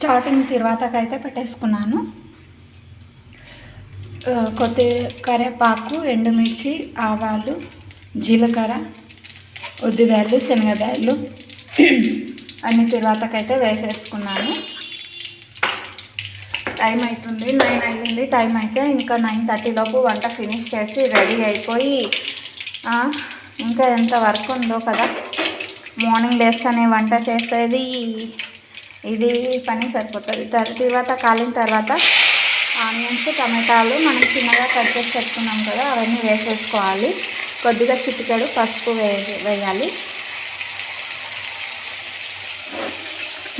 Starting తిరువాతకైతే పెట్టేసుకున్నాను. కరివేపాకు, ఎండుమిర్చి, ఆవాలు, జీలకర్ర, ఉద్దిబ్యాళ్ళు, శనగబ్యాళ్ళు అన్ని తిరువాతకైతే వేసేసుకున్నాను. టైం అవుతుంది, 9 అయింది. టైం అయితే ఇంకా 9:30 లోపు వంట ఫినిష్ చేసి రెడీ అయిపోయి, ఇంకా ఎంత వర్క్ ఉందో కదా. మార్నింగ్ లేస్తేనే వంట చేసేది, ఇది పని సరిపోతుంది. తర్వాత కాలిన తర్వాత ఆనియన్స్, టమాటాలు మనం చిన్నగా కట్ చేసి పెట్టుకున్నాం కదా, అవన్నీ వేసేసుకోవాలి. కొద్దిగా చిటికెడు పసుపు వేయాలి.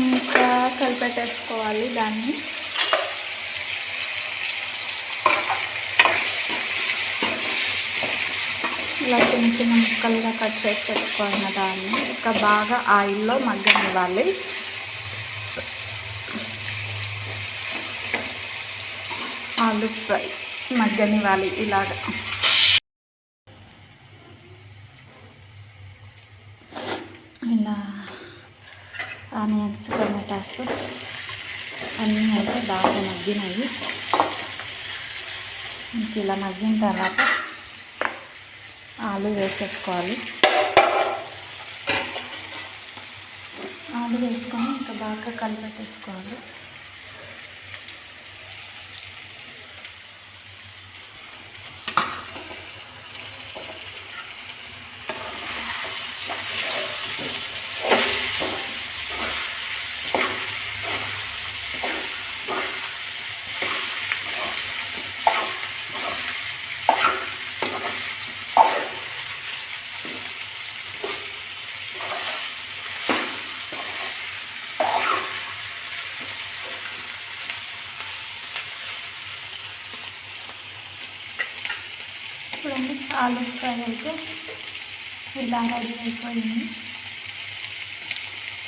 ఇంకా కలిపెట్టేసుకోవాలి దాన్ని. ఇలా చిన్న చిన్న ముక్కలుగా కట్ చేసి పెట్టుకోవాలి. దాన్ని ఇంకా బాగా ఆయిల్లో మగ్గనివ్వాలి. ఆలు ఫ్రై మగ్గనివ్వాలి ఇలాగ. ఇలా ఆనియన్స్, టమాటాస్ అన్నీ అయితే బాగా మగ్గినాయి. ఇంక ఇలా మగ్గిన తర్వాత ఆలు వేసేసుకోవాలి. ఆలు వేసుకొని ఇంకా బాగా కలిపెట్టేసుకోవాలి. చూడండి, ఆలు ఫ్రై అయితే ఇలా రెడీ అయిపోయింది.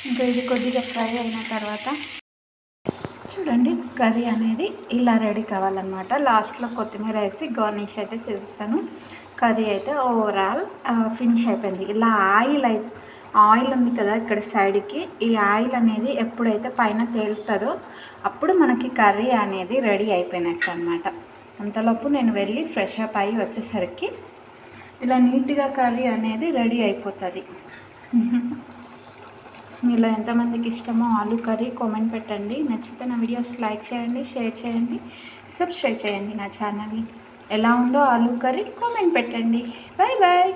ఇంకా ఇది కొద్దిగా ఫ్రై అయిన తర్వాత చూడండి, కర్రీ అనేది ఇలా రెడీ కావాలన్నమాట. లాస్ట్లో కొత్తిమీర వేసి గార్నిష్ అయితే చేస్తాను. కర్రీ అయితే ఓవరాల్ ఫినిష్ అయిపోయింది. ఇలా ఆయిల్ ఉంది కదా ఇక్కడ సైడ్కి, ఈ ఆయిల్ అనేది ఎప్పుడైతే పైన తేలుతుందో అప్పుడు మనకి కర్రీ అనేది రెడీ అయిపోయినట్టు అన్నమాట. అంతలోపు నేను వెళ్ళి ఫ్రెష్ అప్ అయ్యి వచ్చేసరికి ఇలా నీట్గా కర్రీ అనేది రెడీ అయిపోతుంది. మీలో ఎంతమందికి ఇష్టమో ఆలు కర్రీ కామెంట్ పెట్టండి. నచ్చితే నా వీడియోస్ లైక్ చేయండి, షేర్ చేయండి, సబ్స్క్రైబ్ చేయండి నా ఛానల్ని. ఎలా ఉందో ఆలు కర్రీ కామెంట్ పెట్టండి. Bye bye.